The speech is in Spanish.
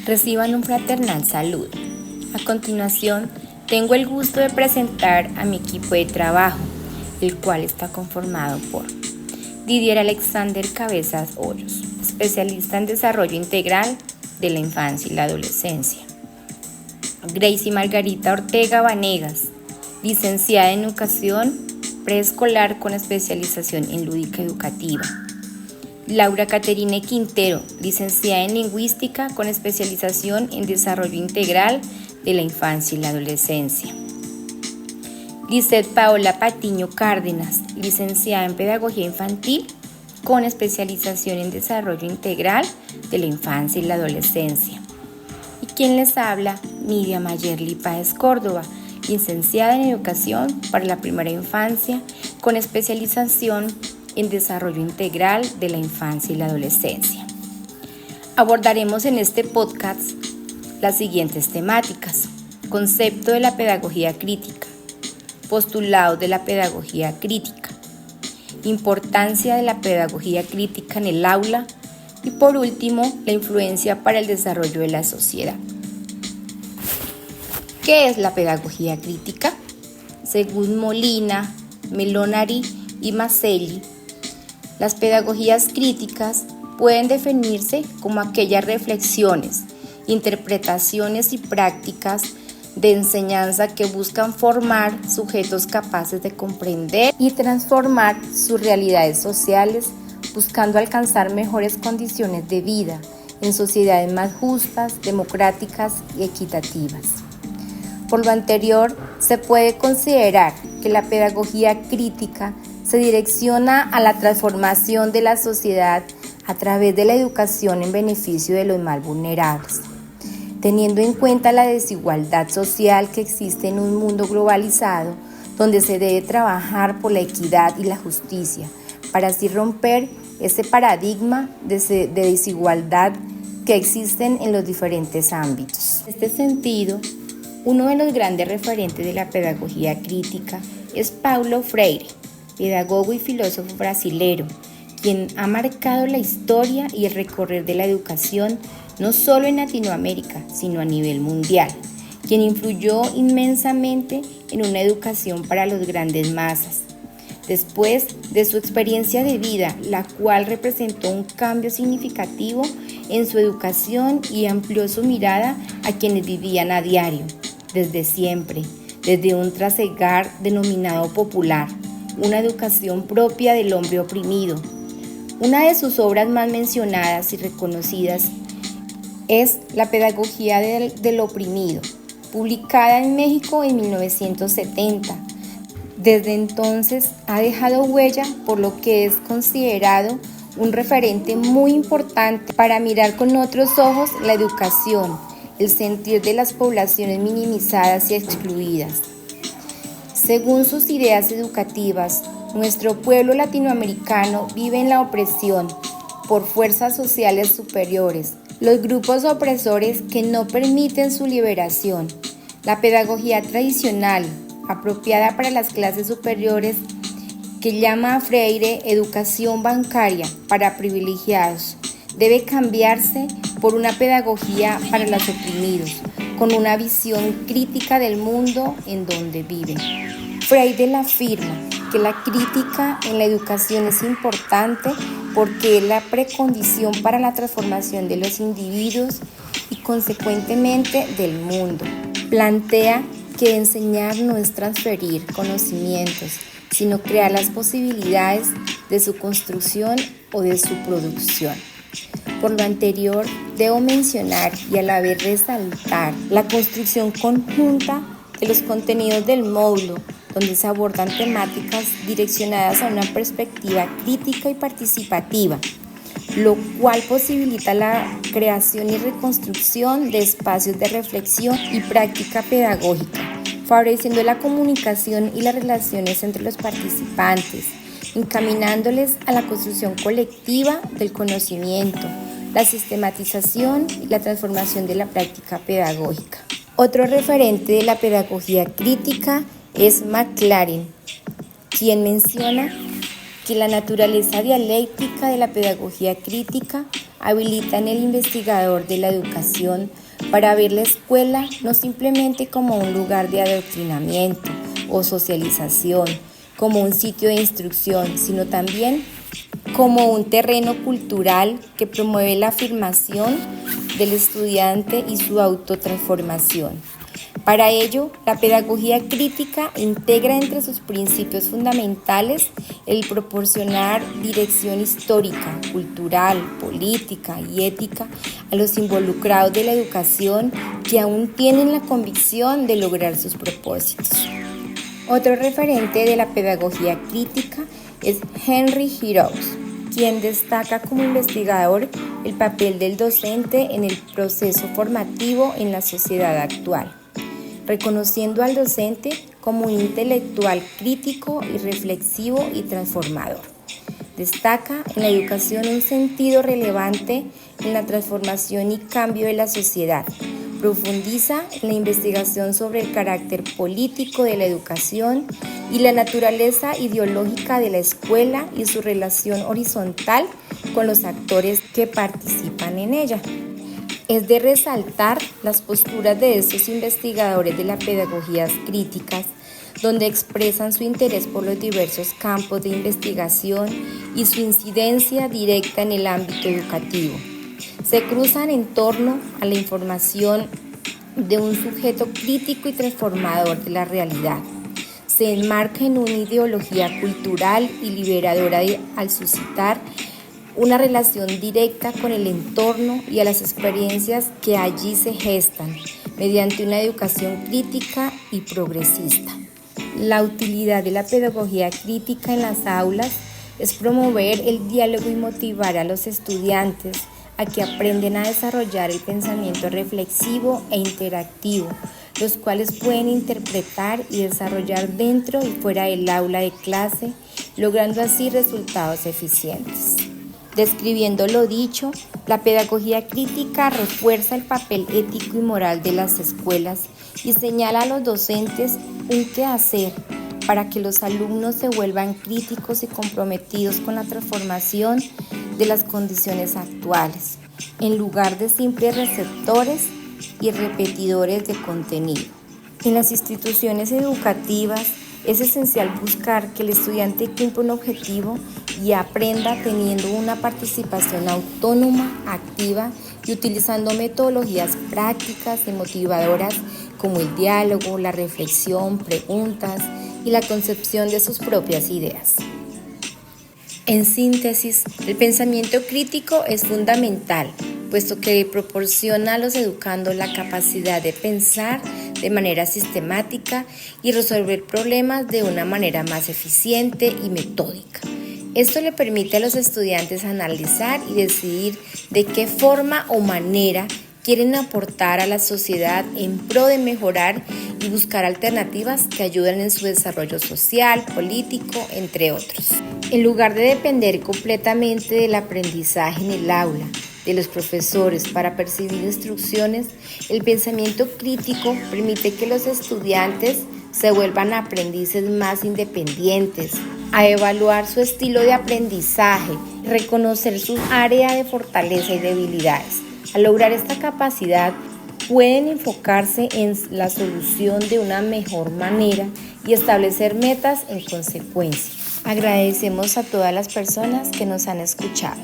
Reciban un fraternal saludo. A continuación, tengo el gusto de presentar a mi equipo de trabajo, el cual está conformado por Didier Alexander Cabezas Hoyos, especialista en desarrollo integral de la infancia y la adolescencia. Gracie Margarita Ortega Vanegas, licenciada en educación preescolar con especialización en lúdica educativa. Laura Caterine Quintero, licenciada en lingüística con especialización en desarrollo integral de la infancia y la adolescencia. Lizeth Paola Patiño Cárdenas, licenciada en pedagogía infantil con especialización en desarrollo integral de la infancia y la adolescencia. Y quien les habla, Miriam Mayerly Páez Córdoba, licenciada en educación para la primera infancia con especialización en desarrollo integral de la infancia y la adolescencia. Abordaremos en este podcast las siguientes temáticas: concepto de la pedagogía crítica, postulado de la pedagogía crítica, importancia de la pedagogía crítica en el aula y por último, la influencia para el desarrollo de la sociedad. ¿Qué es la pedagogía crítica? Según Molina, Melonari y Maselli, las pedagogías críticas pueden definirse como aquellas reflexiones, interpretaciones y prácticas de enseñanza que buscan formar sujetos capaces de comprender y transformar sus realidades sociales, buscando alcanzar mejores condiciones de vida en sociedades más justas, democráticas y equitativas. Por lo anterior, se puede considerar que la pedagogía crítica se direcciona a la transformación de la sociedad a través de la educación en beneficio de los más vulnerables, teniendo en cuenta la desigualdad social que existe en un mundo globalizado, donde se debe trabajar por la equidad y la justicia, para así romper ese paradigma de desigualdad que existen en los diferentes ámbitos. En este sentido, uno de los grandes referentes de la pedagogía crítica es Paulo Freire, pedagogo y filósofo brasilero, quien ha marcado la historia y el recorrer de la educación no solo en Latinoamérica, sino a nivel mundial, quien influyó inmensamente en una educación para las grandes masas. Después de su experiencia de vida, la cual representó un cambio significativo en su educación y amplió su mirada a quienes vivían a diario, desde siempre, desde un trasegar denominado popular, una educación propia del hombre oprimido. Una de sus obras más mencionadas y reconocidas es La pedagogía del oprimido, publicada en México en 1970. Desde entonces ha dejado huella, por lo que es considerado un referente muy importante para mirar con otros ojos la educación, el sentir de las poblaciones minimizadas y excluidas. Según sus ideas educativas, nuestro pueblo latinoamericano vive en la opresión por fuerzas sociales superiores, los grupos opresores que no permiten su liberación. La pedagogía tradicional, apropiada para las clases superiores, que llama a Freire educación bancaria para privilegiados, debe cambiarse por una pedagogía para los oprimidos, con una visión crítica del mundo en donde viven. Freire afirma que la crítica en la educación es importante porque es la precondición para la transformación de los individuos y consecuentemente del mundo. Plantea que enseñar no es transferir conocimientos, sino crear las posibilidades de su construcción o de su producción. Por lo anterior, debo mencionar y a la vez resaltar la construcción conjunta de los contenidos del módulo, donde se abordan temáticas direccionadas a una perspectiva crítica y participativa, lo cual posibilita la creación y reconstrucción de espacios de reflexión y práctica pedagógica, favoreciendo la comunicación y las relaciones entre los participantes, encaminándoles a la construcción colectiva del conocimiento, la sistematización y la transformación de la práctica pedagógica. Otro referente de la pedagogía crítica es McLaren, quien menciona que porque la naturaleza dialéctica de la pedagogía crítica habilita en el investigador de la educación para ver la escuela no simplemente como un lugar de adoctrinamiento o socialización, como un sitio de instrucción, sino también como un terreno cultural que promueve la afirmación del estudiante y su autotransformación. Para ello, la pedagogía crítica integra entre sus principios fundamentales el proporcionar dirección histórica, cultural, política y ética a los involucrados de la educación que aún tienen la convicción de lograr sus propósitos. Otro referente de la pedagogía crítica es Henry Giroux, quien destaca como investigador el papel del docente en el proceso formativo en la sociedad actual, reconociendo al docente como un intelectual crítico y reflexivo y transformador. Destaca en la educación un sentido relevante en la transformación y cambio de la sociedad. Profundiza en la investigación sobre el carácter político de la educación y la naturaleza ideológica de la escuela y su relación horizontal con los actores que participan en ella. Es de resaltar las posturas de estos investigadores de las pedagogías críticas, donde expresan su interés por los diversos campos de investigación y su incidencia directa en el ámbito educativo. Se cruzan en torno a la información de un sujeto crítico y transformador de la realidad. Se enmarca en una ideología cultural y liberadora al suscitar una relación directa con el entorno y a las experiencias que allí se gestan, mediante una educación crítica y progresista. La utilidad de la pedagogía crítica en las aulas es promover el diálogo y motivar a los estudiantes a que aprenden a desarrollar el pensamiento reflexivo e interactivo, los cuales pueden interpretar y desarrollar dentro y fuera del aula de clase, logrando así resultados eficientes. Describiendo lo dicho, la pedagogía crítica refuerza el papel ético y moral de las escuelas y señala a los docentes un quehacer para que los alumnos se vuelvan críticos y comprometidos con la transformación de las condiciones actuales, en lugar de simples receptores y repetidores de contenido. En las instituciones educativas es esencial buscar que el estudiante cumpla un objetivo y aprenda teniendo una participación autónoma, activa y utilizando metodologías prácticas y motivadoras como el diálogo, la reflexión, preguntas y la concepción de sus propias ideas. En síntesis, el pensamiento crítico es fundamental, puesto que proporciona a los educandos la capacidad de pensar de manera sistemática y resolver problemas de una manera más eficiente y metódica. Esto le permite a los estudiantes analizar y decidir de qué forma o manera quieren aportar a la sociedad en pro de mejorar y buscar alternativas que ayuden en su desarrollo social, político, entre otros. En lugar de depender completamente del aprendizaje en el aula, de los profesores para percibir instrucciones, el pensamiento crítico permite que los estudiantes se vuelvan aprendices más independientes, a evaluar su estilo de aprendizaje, reconocer su área de fortaleza y debilidades. Al lograr esta capacidad, pueden enfocarse en la solución de una mejor manera y establecer metas en consecuencia. Agradecemos a todas las personas que nos han escuchado.